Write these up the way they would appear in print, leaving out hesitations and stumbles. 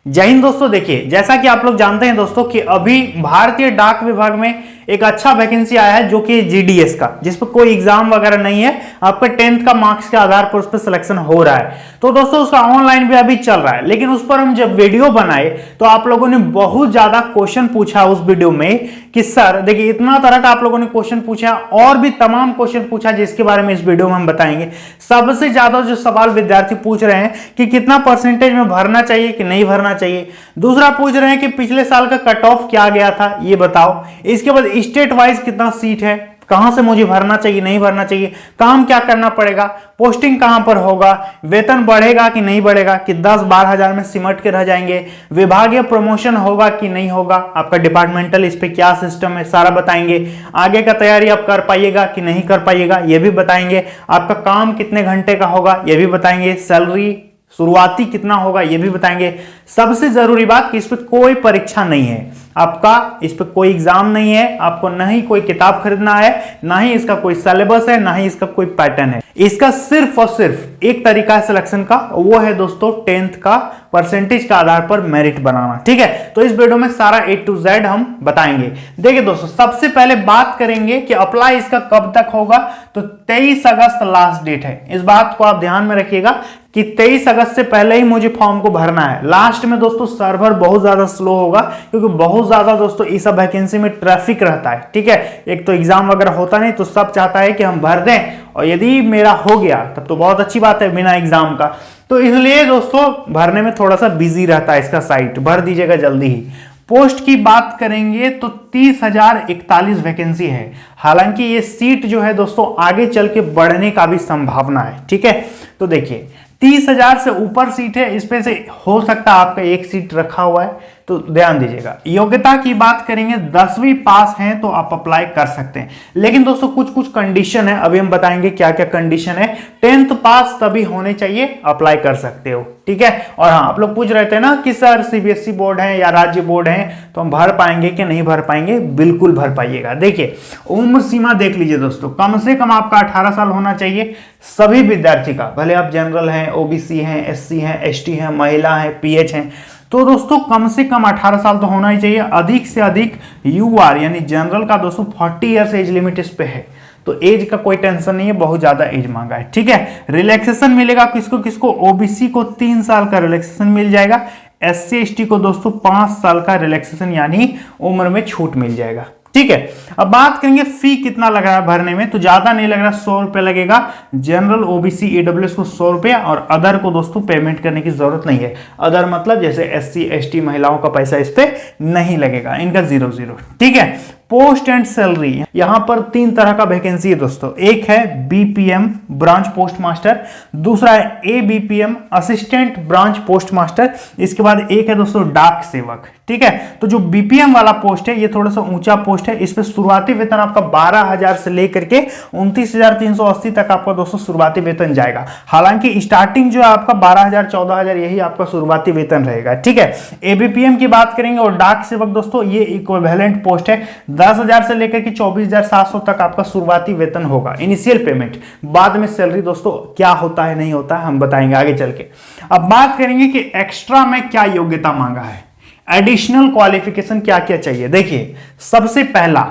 जय हिंद दोस्तों। देखिए, जैसा कि आप लोग जानते हैं दोस्तों कि अभी भारतीय डाक विभाग में एक अच्छा वैकेंसी आया है जो कि जीडीएस का, जिस पर कोई एग्जाम वगैरह नहीं है, आपका 10th का मार्क्स के आधार पर उस पर सिलेक्शन हो रहा है। तो दोस्तों उसका ऑनलाइन भी अभी चल रहा है, लेकिन उस पर हम जब वीडियो बनाए तो आप लोगों ने बहुत ज्यादा क्वेश्चन पूछा उस वीडियो में कि सर देखिए इतना तरह का आप लोगों ने क्वेश्चन पूछा और भी तमाम क्वेश्चन पूछा, जिसके बारे में इस वीडियो में हम बताएंगे। सबसे ज्यादा जो सवाल विद्यार्थी पूछ रहे हैं कि कितना परसेंटेज में भरना चाहिए कि नहीं भरना चाहिए। दूसरा पूछ रहे हैं कि पिछले साल का कट ऑफ क्या गया था, ये बताओ। इसके बाद स्टेट वाइज कितना सीट है, कहां से मुझे भरना चाहिए नहीं भरना चाहिए, काम क्या करना पड़ेगा, पोस्टिंग कहां पर होगा, वेतन बढ़ेगा कि नहीं बढ़ेगा, कि 10-12 हजार में सिमट के रह जाएंगे, विभागीय प्रमोशन होगा कि नहीं होगा, आपका डिपार्टमेंटल इस पे क्या सिस्टम है, सारा बताएंगे। आगे का तैयारी आप कर पाइएगा कि नहीं कर पाइएगा, ये भी बताएंगे। आपका काम कितने घंटे का होगा, ये भी बताएंगे। सैलरी शुरुआती कितना होगा, ये भी बताएंगे। सबसे जरूरी बात कि इस पर कोई परीक्षा नहीं है, आपका इस पर कोई एग्जाम नहीं है, आपको ना ही कोई किताब खरीदना है, ना ही इसका कोई सिलेबस है, ना ही इसका कोई पैटर्न है। इसका सिर्फ और सिर्फ एक तरीका है सिलेक्शन का, वो है दोस्तों 10th का परसेंटेज के आधार पर मेरिट बनाना। ठीक है, तो इस वीडियो में सारा A to Z हम बताएंगे। देखिए दोस्तों, सबसे पहले बात करेंगे कि अप्लाई इसका कब तक होगा, तो 23 अगस्त लास्ट डेट है। इस बात को आप ध्यान में रखिएगा कि 23 अगस्त से पहले ही मुझे फॉर्म को भरना है। लास्ट में दोस्तों सर्वर बहुत ज्यादा स्लो होगा, क्योंकि बहुत ज्यादा दोस्तों इस वैकेंसी में ट्रैफिक रहता है। ठीक है, एक तो एग्जाम वगैरह होता नहीं, तो सब चाहता है कि हम भर दें, और यदि मेरा हो गया तब तो बहुत अच्छी बात है बिना एग्जाम का। तो इसलिए दोस्तों भरने में थोड़ा सा बिजी रहता है इसका साइट, भर दीजिएगा जल्दी ही। पोस्ट की बात करेंगे तो 30,041 वैकेंसी है। हालांकि ये सीट जो है दोस्तों आगे चल के बढ़ने का भी संभावना है। ठीक है, तो देखिए 30,000 से ऊपर सीट है, इस पे से हो सकता है आपका एक सीट रखा हुआ है, तो ध्यान दीजिएगा। योग्यता की बात करेंगे, 10वीं पास हैं तो आप अप्लाई कर सकते हैं, लेकिन दोस्तों कुछ कुछ कंडीशन है, अभी हम बताएंगे क्या क्या कंडीशन है। 10th पास तभी होने चाहिए, अप्लाई कर सकते हो। ठीक है, और हाँ, आप लोग पूछ रहे थे ना कि सर सीबीएसई बोर्ड है या राज्य बोर्ड है तो हम भर पाएंगे कि नहीं भर पाएंगे। बिल्कुल भर पाइएगा। देखिए उम्र सीमा देख लीजिए दोस्तों, कम से कम आपका 18 साल होना चाहिए सभी विद्यार्थी का, भले आप जनरल हैं, ओबीसी हैं, एससी हैं, एसटी हैं, महिला हैं, पीएच हैं, तो दोस्तों कम से कम 18 साल तो होना ही चाहिए। अधिक से अधिक यूआर यानी जनरल का दोस्तों 40 ईयर्स एज लिमिट इस पे है, तो एज का कोई टेंशन नहीं है, बहुत ज्यादा एज मांगा है। ठीक है, रिलैक्सेशन मिलेगा किसको किसको, ओबीसी को 3 साल का रिलैक्सेशन मिल जाएगा, एससी एसटी को दोस्तों 5 साल का रिलैक्सेशन यानी उम्र में छूट मिल जाएगा। ठीक है, अब बात करेंगे फी कितना लग रहा है भरने में, तो ज्यादा नहीं लग रहा, 100 रुपए लगेगा। जनरल ओबीसी ईडब्ल्यूएस को 100 रुपए, और अदर को दोस्तों पेमेंट करने की जरूरत नहीं है। अदर मतलब जैसे एससी एसटी महिलाओं का पैसा इस पे नहीं लगेगा, इनका 0-0। ठीक है, पोस्ट एंड सैलरी, यहां पर 3 तरह का वैकेंसी है दोस्तों। एक है बीपीएम ब्रांच पोस्ट मास्टर, दूसरा है ABPM assistant branch post master, इसके बाद एक है दोस्तों डाक सेवक। ठीक है, तो जो बीपीएम वाला पोस्ट है ये थोड़ा सा ऊंचा पोस्ट है, इस पे शुरुआती वेतन आपका 12,000 से लेकर के 29,380 तक आपका दोस्तों शुरुआती वेतन जाएगा। हालांकि स्टार्टिंग जो है आपका 12,000 14,000 यही आपका शुरुआती वेतन रहेगा। ठीक है, एबीपीएम की बात करेंगे और डाक सेवक दोस्तों ये इक्विवेलेंट पोस्ट है, 10,000 से लेकर के 24,700 तक आपका शुरुआती वेतन होगा, इनिशियल पेमेंट। बाद में सैलरी दोस्तों क्या होता है नहीं होता है हम बताएंगे आगे चल के। अब बात करेंगे कि एक्स्ट्रा में क्या योग्यता मांगा है, एडिशनल क्वालिफिकेशन क्या क्या चाहिए। देखिए सबसे पहला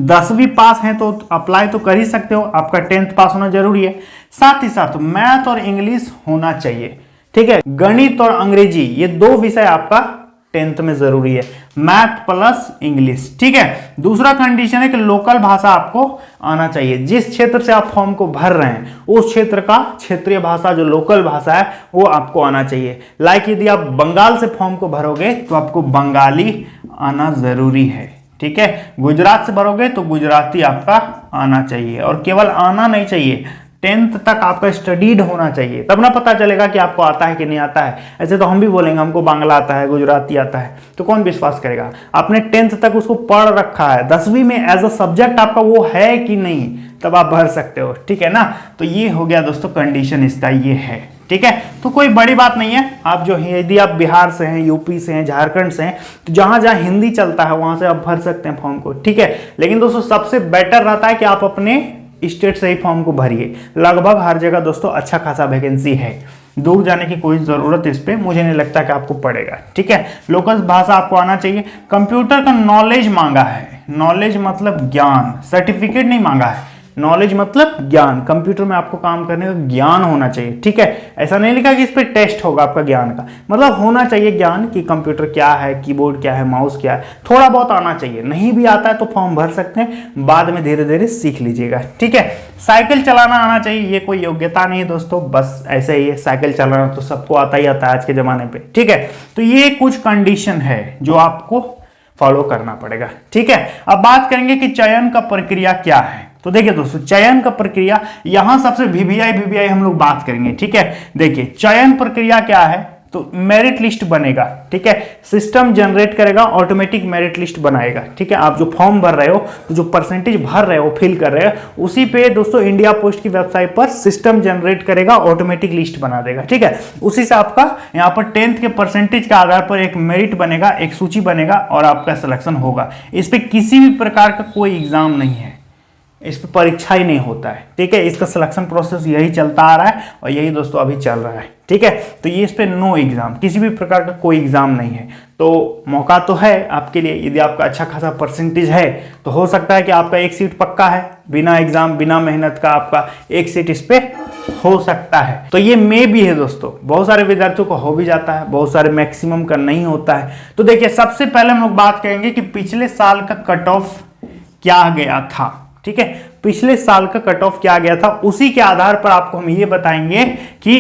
10वीं पास है तो अप्लाई तो कर ही सकते हो, आपका 10th पास होना जरूरी है। साथ ही साथ मैथ और इंग्लिश होना चाहिए। ठीक है, गणित और अंग्रेजी ये 2 विषय आपका 10th में जरूरी है, मैथ प्लस इंग्लिश। ठीक है, दूसरा कंडीशन है कि लोकल भाषा आपको आना चाहिए, जिस क्षेत्र से आप फॉर्म को भर रहे हैं उस क्षेत्र का क्षेत्रीय भाषा जो लोकल भाषा है वो आपको आना चाहिए। लाइक यदि आप बंगाल से फॉर्म को भरोगे तो आपको बंगाली आना जरूरी है। ठीक है, गुजरात से भरोगे तो गुजराती आपका आना चाहिए, और केवल आना नहीं चाहिए, 10th तक आपका स्टडीड होना चाहिए, तब ना पता चलेगा कि आपको आता है कि नहीं आता है। ऐसे तो हम भी बोलेंगे हमको बांग्ला आता है, गुजराती आता है, तो कौन विश्वास करेगा। आपने 10th तक उसको पढ़ रखा है, 10वीं में एज अ सब्जेक्ट आपका वो है कि नहीं, तब आप भर सकते हो। ठीक है ना, तो ये हो गया दोस्तों कंडीशन इसका ये है। ठीक है, तो कोई बड़ी बात नहीं है। आप जो है यदि आप बिहार से हैं, यूपी से हैं, झारखंड से हैं, तो जहां जहां हिंदी चलता है वहां से आप भर सकते हैं फॉर्म को। ठीक है, लेकिन दोस्तों सबसे बेटर रहता है कि आप अपने स्टेट से ही फॉर्म को भरिए, लगभग हर जगह दोस्तों अच्छा खासा वैकेंसी है। दूर जाने की कोई ज़रूरत इस पे मुझे नहीं लगता कि आपको पड़ेगा। ठीक है, लोकल भाषा आपको आना चाहिए। कंप्यूटर का नॉलेज मांगा है, नॉलेज मतलब ज्ञान, सर्टिफिकेट नहीं मांगा है। नॉलेज मतलब ज्ञान, कंप्यूटर में आपको काम करने का ज्ञान होना चाहिए। ठीक है, ऐसा नहीं लिखा कि इस पे टेस्ट होगा आपका ज्ञान का, मतलब होना चाहिए ज्ञान कि कंप्यूटर क्या है, कीबोर्ड क्या है, माउस क्या है, थोड़ा बहुत आना चाहिए। नहीं भी आता है तो फॉर्म भर सकते हैं, बाद में धीरे धीरे सीख लीजिएगा। ठीक है, साइकिल चलाना आना चाहिए, ये कोई योग्यता नहीं है दोस्तों, बस ऐसे ही है। साइकिल चलाना तो सबको आता ही आता है आज के जमाने पे। ठीक है, तो ये कुछ कंडीशन है जो आपको फॉलो करना पड़ेगा। ठीक है, अब बात करेंगे कि चयन का प्रक्रिया क्या है। तो देखिए दोस्तों, चयन का प्रक्रिया, यहां सबसे वीवीआई हम लोग बात करेंगे। ठीक है, देखिए चयन प्रक्रिया क्या है, तो मेरिट लिस्ट बनेगा। ठीक है, सिस्टम जनरेट करेगा, ऑटोमेटिक मेरिट लिस्ट बनाएगा। ठीक है, आप जो फॉर्म भर रहे हो, तो जो परसेंटेज भर रहे हो, फिल कर रहे हो, उसी पे दोस्तों इंडिया पोस्ट की वेबसाइट पर सिस्टम जनरेट करेगा, ऑटोमेटिक लिस्ट बना देगा। ठीक है, उसी से आपका यहाँ पर 10th के परसेंटेज के आधार पर एक मेरिट बनेगा, एक सूची बनेगा और आपका सिलेक्शन होगा। इस पर किसी भी प्रकार का कोई एग्जाम नहीं है, इस पर परीक्षा ही नहीं होता है। ठीक है, इसका सिलेक्शन प्रोसेस यही चलता आ रहा है और यही दोस्तों अभी चल रहा है। ठीक है, तो ये इस पे नो एग्जाम, किसी भी प्रकार का कोई एग्जाम नहीं है। तो मौका तो है आपके लिए, यदि आपका अच्छा खासा परसेंटेज है तो हो सकता है कि आपका एक सीट पक्का है, बिना एग्जाम बिना मेहनत का आपका एक सीट इस पे हो सकता है। तो ये मे भी है दोस्तों, बहुत सारे विद्यार्थियों को हो भी जाता है, बहुत सारे मैक्सिमम का नहीं होता है। तो देखिए, सबसे पहले हम लोग बात करेंगे कि पिछले साल का कट ऑफ क्या गया था। ठीक है, पिछले साल का कट ऑफ क्या गया था, उसी के आधार पर आपको हम ये बताएंगे कि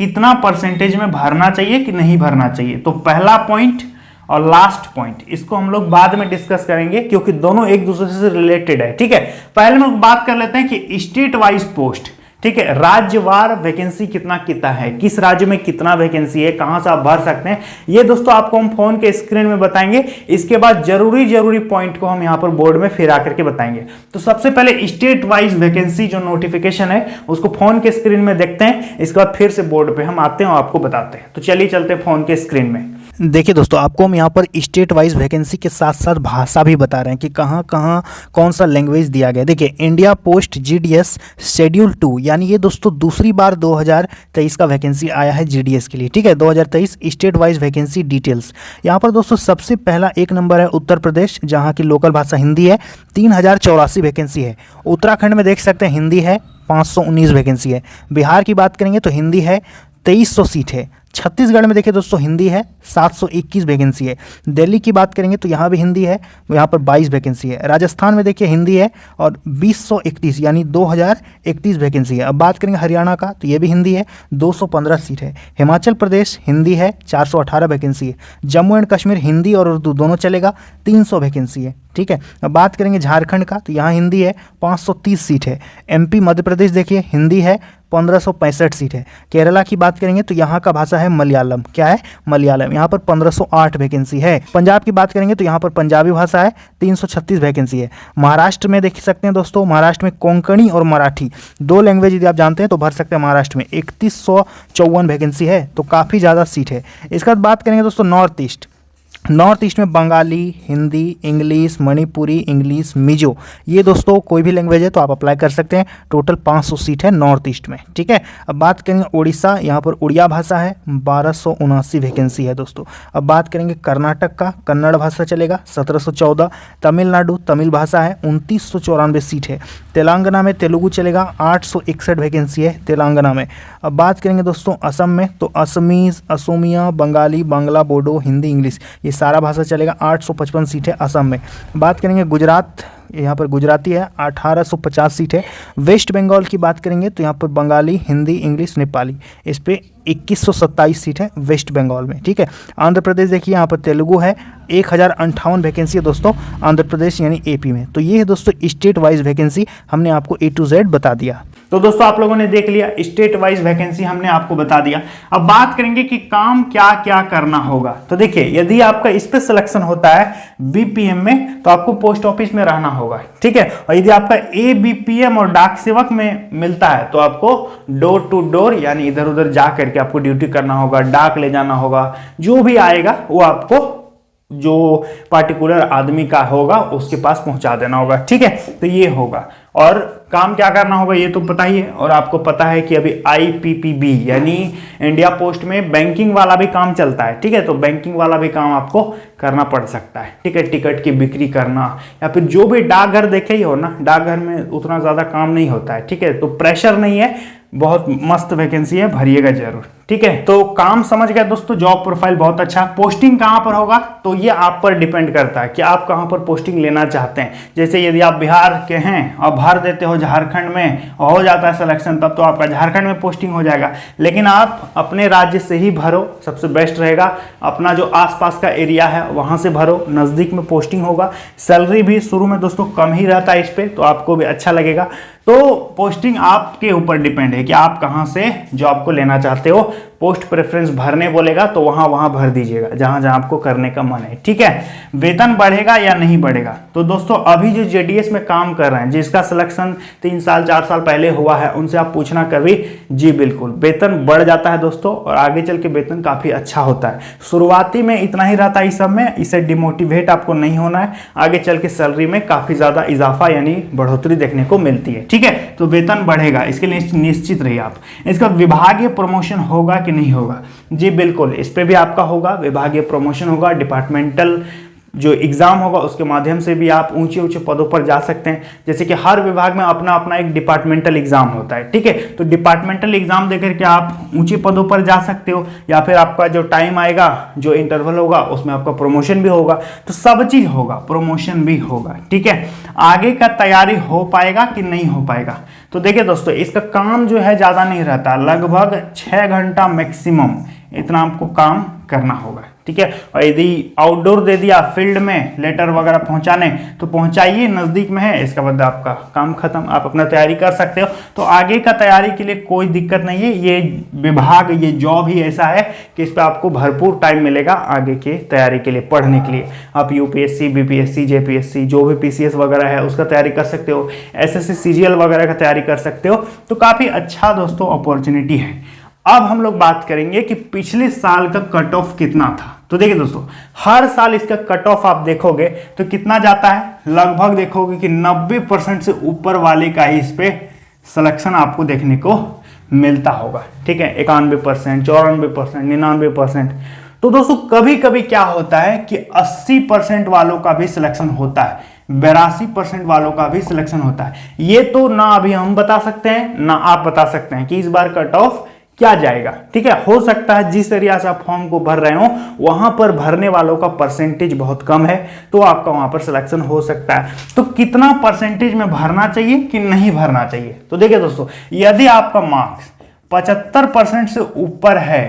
कितना परसेंटेज में भरना चाहिए कि नहीं भरना चाहिए। तो पहला पॉइंट और लास्ट पॉइंट, इसको हम लोग बाद में डिस्कस करेंगे क्योंकि दोनों एक दूसरे से रिलेटेड है। ठीक है, पहले हम लोग बात कर लेते हैं कि स्टेट वाइज पोस्ट, ठीक है, राज्यवार वैकेंसी कितना कितना है, किस राज्य में कितना वैकेंसी है, कहां से आप भर सकते हैं, ये दोस्तों आपको हम फोन के स्क्रीन में बताएंगे। इसके बाद जरूरी पॉइंट को हम यहां पर बोर्ड में फिर आकर के बताएंगे। तो सबसे पहले स्टेट वाइज वैकेंसी जो नोटिफिकेशन है उसको फोन के स्क्रीन में देखते हैं, इसके बाद फिर से बोर्ड पे हम आते हैं और आपको बताते हैं। तो चलिए चलते हैं फोन के स्क्रीन में। देखिए दोस्तों, आपको हम यहाँ पर स्टेट वाइज वैकेंसी के साथ साथ भाषा भी बता रहे हैं कि कहाँ कहाँ कौन सा लैंग्वेज दिया गया। देखिए, इंडिया पोस्ट जीडीएस शेड्यूल 2, यानी ये दोस्तों दूसरी बार 2023 का वैकेंसी आया है जीडीएस के लिए। ठीक है, 2023 स्टेट वाइज वैकेंसी डिटेल्स। यहाँ पर दोस्तों सबसे पहला एक नंबर है उत्तर प्रदेश, जहाँ की लोकल भाषा हिंदी है, 3084 वैकेंसी है। उत्तराखंड में देख सकते हैं हिंदी है, 519 वैकेंसी है। बिहार की बात करेंगे तो हिंदी है, 2300 सीट है। छत्तीसगढ़ में देखिए दोस्तों हिंदी है, 721 वैकेंसी है। दिल्ली की बात करेंगे तो यहाँ भी हिंदी है, यहाँ पर 22 वैकेंसी है। राजस्थान में देखिए हिंदी है और 2031 यानी 2031 वैकेंसी है। अब बात करेंगे हरियाणा का तो ये भी हिंदी है, 215 सीट है। हिमाचल प्रदेश हिंदी है, 418 वैकेंसी है। जम्मू एंड कश्मीर हिंदी और उर्दू दोनों चलेगा, 300 वैकेंसी है। ठीक है, अब बात करेंगे झारखंड का तो यहाँ हिंदी है, 530 सीट है। एमपी मध्य प्रदेश देखिए हिंदी है, 1565 सीट है। केरला की बात करेंगे तो यहाँ का भाषा है मलयालम, क्या है मलयालम, यहाँ पर 1508 वैकेंसी है। पंजाब की बात करेंगे तो यहाँ पर पंजाबी भाषा है, 336 वैकेंसी है। महाराष्ट्र में देख सकते हैं दोस्तों, महाराष्ट्र में कोंकणी और मराठी दो लैंग्वेज यदि आप जानते हैं तो भर सकते हैं। महाराष्ट्र में 3154 वैकेंसी है, तो काफ़ी ज़्यादा सीट है। इसके बाद बात करेंगे दोस्तों नॉर्थ ईस्ट में बंगाली, हिंदी, इंग्लिश, मणिपुरी, इंग्लिश, मिजो, ये दोस्तों कोई भी लैंग्वेज है तो आप अप्लाई कर सकते हैं। टोटल 500 सीट है नॉर्थ ईस्ट में। ठीक है, अब बात करेंगे उड़ीसा, यहाँ पर उड़िया भाषा है, 1279 वैकेंसी है दोस्तोस्तों। अब बात करेंगे कर्नाटक का, कन्नड़ भाषा चलेगा, 1714। तमिलनाडु तमिल भाषा है, 2994 सीट है। तेलंगाना में तेलुगु चलेगा, 861 वैकेंसी है तेलंगाना में। अब बात करेंगे दोस्तों असम में तो असमीज, असोमिया, बंगाली, बांग्ला, बोडो, हिंदी, इंग्लिश, ये सारा भाषा चलेगा, 855 सीट है असम में। बात करेंगे गुजरात, यहाँ पर गुजराती है, 1850 सीट है। वेस्ट बंगाल की बात करेंगे तो यहाँ पर बंगाली, हिंदी, इंग्लिश, नेपाली, इस पे 2127 सीट है वेस्ट बंगाल में। ठीक है, आंध्र प्रदेश देखिए यहाँ पर तेलुगु है, 1058 वैकेंसी है दोस्तों आंध्र प्रदेश यानी एपी में। तो ये है दोस्तों स्टेट वाइज वैकेंसी, हमने आपको A to Z बता दिया। तो दोस्तों आप लोगों ने देख लिया, स्टेट वाइज वैकेंसी हमने आपको बता दिया। अब बात करेंगे कि काम क्या क्या करना होगा। तो देखिए, यदि आपका इस पे सिलेक्शन होता है बीपीएम में तो आपको पोस्ट ऑफिस में रहना होगा। ठीक है, और यदि आपका एबीपीएम और डाक सेवक में मिलता है तो आपको डोर टू डोर यानी इधर उधर जा करके आपको ड्यूटी करना होगा, डाक ले जाना होगा, जो भी आएगा वो आपको जो पार्टिकुलर आदमी का होगा उसके पास पहुंचा देना होगा। ठीक है, तो ये होगा। और काम क्या करना होगा ये तो पता ही है, और आपको पता है कि अभी IPPB यानी इंडिया पोस्ट में बैंकिंग वाला भी काम चलता है। ठीक है, तो बैंकिंग वाला भी काम आपको करना पड़ सकता है। ठीक है, टिकट की बिक्री करना, या फिर जो भी डाकघर देखे ही हो ना, डाकघर में उतना ज़्यादा काम नहीं होता है। ठीक है, तो प्रेशर नहीं है, बहुत मस्त वैकेंसी है, भरिएगा जरूर। ठीक है, तो काम समझ गए दोस्तों, जॉब प्रोफाइल बहुत अच्छा। पोस्टिंग कहाँ पर होगा तो ये आप पर डिपेंड करता है कि आप कहाँ पर पोस्टिंग लेना चाहते हैं। जैसे यदि आप बिहार के हैं और भर देते हो झारखंड में और हो जाता है सिलेक्शन, तब तो आपका झारखंड में पोस्टिंग हो जाएगा। लेकिन आप अपने राज्य से ही भरो, सबसे बेस्ट रहेगा। अपना जो आसपास का एरिया है वहाँ से भरो, नज़दीक में पोस्टिंग होगा। सैलरी भी शुरू में दोस्तों कम ही रहता है इस पर, तो आपको भी अच्छा लगेगा। तो पोस्टिंग आपके ऊपर डिपेंड है कि आप कहाँ से जॉब को लेना चाहते हो। पोस्ट प्रेफरेंस भरने बोलेगा तो वहाँ भर दीजिएगा जहाँ जहाँ आपको करने का मन है। ठीक है, वेतन बढ़ेगा या नहीं बढ़ेगा तो दोस्तों अभी जो JDS में काम कर रहे हैं, जिसका सिलेक्शन 3 साल 4 साल पहले हुआ है, उनसे आप पूछना कभी, जी बिल्कुल वेतन बढ़ जाता है दोस्तों, और आगे चल के वेतन काफ़ी अच्छा होता है। शुरुआती में इतना ही रहता है इस सब में, इससे डिमोटिवेट आपको नहीं होना है। आगे चल के सैलरी में काफ़ी ज़्यादा इजाफा यानी बढ़ोतरी देखने को मिलती है। ठीक है, तो वेतन बढ़ेगा, इसके लिए निश्चित रहिए आप। इसका विभागीय प्रमोशन होगा कि नहीं होगा, जी बिल्कुल इस पे भी आपका होगा, विभागीय प्रमोशन होगा। डिपार्टमेंटल जो एग्जाम होगा उसके माध्यम से भी आप ऊंचे ऊंचे पदों पर जा सकते हैं। जैसे कि हर विभाग में अपना अपना एक डिपार्टमेंटल एग्जाम होता है। ठीक है, तो डिपार्टमेंटल एग्जाम देकर के आप ऊंचे पदों पर जा सकते हो, या फिर आपका जो टाइम आएगा, जो इंटरवल होगा, उसमें आपका प्रमोशन भी होगा। तो सब चीज होगा, प्रमोशन भी होगा। ठीक है, आगे का तैयारी हो पाएगा कि नहीं हो पाएगा तो देखिए दोस्तों, इसका काम जो है ज़्यादा नहीं रहता, लगभग 6 घंटा मैक्सिमम इतना आपको काम करना होगा। ठीक है, और यदि आउटडोर दे दिया फील्ड में लेटर वगैरह पहुंचाने तो पहुंचाइए, नज़दीक में है, इसका बाद आपका काम खत्म, आप अपना तैयारी कर सकते हो। तो आगे का तैयारी के लिए कोई दिक्कत नहीं है। ये विभाग, ये जॉब ही ऐसा है कि इस पर आपको भरपूर टाइम मिलेगा आगे के तैयारी के लिए, पढ़ने के लिए। आप UPSC, BPSC, JPSC जो भी PCS वगैरह है उसका तैयारी कर सकते हो, SSC CGL वगैरह का तैयारी कर सकते हो। तो काफ़ी अच्छा दोस्तों अपॉर्चुनिटी है। अब हम लोग बात करेंगे कि पिछले साल का कट ऑफ कितना था। तो देखिए दोस्तों, हर साल इसका कट ऑफ आप देखोगे तो कितना जाता है, लगभग देखोगे कि 90% से ऊपर वाले का ही इस पे सिलेक्शन आपको देखने को मिलता होगा। ठीक है, 91%, 94%, 99%। तो दोस्तों कभी कभी क्या होता है कि 80% वालों का भी सिलेक्शन होता है, 82% वालों का भी सिलेक्शन होता है। ये तो ना अभी हम बता सकते हैं ना आप बता सकते हैं कि इस बार कट ऑफ क्या जाएगा। ठीक है, हो सकता है जिस एरिया से आप फॉर्म को भर रहे हो वहां पर भरने वालों का परसेंटेज बहुत कम है, तो आपका वहां पर सिलेक्शन हो सकता है। तो कितना परसेंटेज में भरना चाहिए कि नहीं भरना चाहिए, तो देखिए दोस्तों, यदि आपका मार्क्स 75% से ऊपर है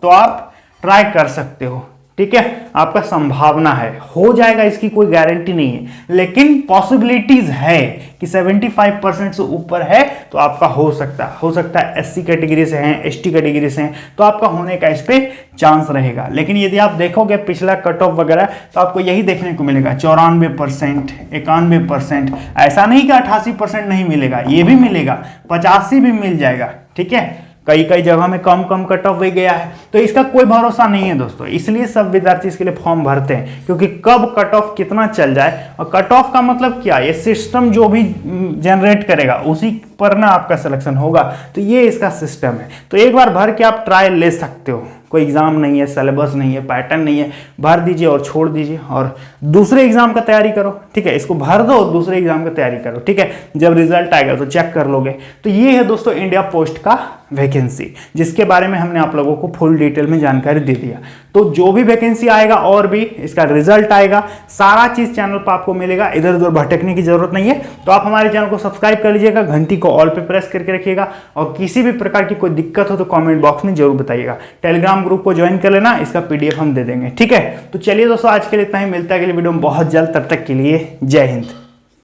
तो आप ट्राई कर सकते हो। ठीक है, आपका संभावना है, हो जाएगा इसकी कोई गारंटी नहीं है, लेकिन पॉसिबिलिटीज है कि 75% से ऊपर है तो आपका हो सकता है। SC कैटेगरी से हैं, ST कैटेगरी से हैं, तो आपका होने का इस पे चांस रहेगा। लेकिन यदि आप देखोगे पिछला कट ऑफ वगैरह तो आपको यही देखने को मिलेगा, 94%, 91%। ऐसा नहीं कि 88% नहीं मिलेगा, ये भी मिलेगा, 85 भी मिल जाएगा। ठीक है, कई जगह में कम कट ऑफ हो गया है, तो इसका कोई भरोसा नहीं है दोस्तों। इसलिए सब विद्यार्थी इसके लिए फॉर्म भरते हैं, क्योंकि कब कट ऑफ कितना चल जाए। और कट ऑफ का मतलब क्या, ये सिस्टम जो भी जनरेट करेगा उसी पर ना आपका सिलेक्शन होगा। तो ये इसका सिस्टम है। तो एक बार भर के आप ट्रायल ले सकते हो, कोई एग्जाम नहीं है, सिलेबस नहीं है, पैटर्न नहीं है, भर दीजिए और छोड़ दीजिए और दूसरे एग्जाम का तैयारी करो। ठीक है, इसको भर दो, दूसरे एग्जाम का तैयारी करो। ठीक है, जब रिजल्ट आएगा तो चेक कर लोगे। तो ये है दोस्तों इंडिया पोस्ट का वैकेंसी, जिसके बारे में हमने आप लोगों को फुल डिटेल में जानकारी दे दिया। तो जो भी वैकेंसी आएगा और भी इसका रिजल्ट आएगा, सारा चीज चैनल पर आपको मिलेगा, इधर उधर भटकने की जरूरत नहीं है। तो आप हमारे चैनल को सब्सक्राइब कर लीजिएगा, घंटी को ऑल पे प्रेस करके रखिएगा, और किसी भी प्रकार की कोई दिक्कत हो तो कमेंट बॉक्स में जरूर बताइएगा। टेलीग्राम ग्रुप को ज्वाइन कर लेना, इसका PDF हम दे देंगे। ठीक है, तो चलिए दोस्तों आज के लिए इतना ही, मिलता है अगले वीडियो में बहुत जल्द। तब तक के लिए जय हिंद।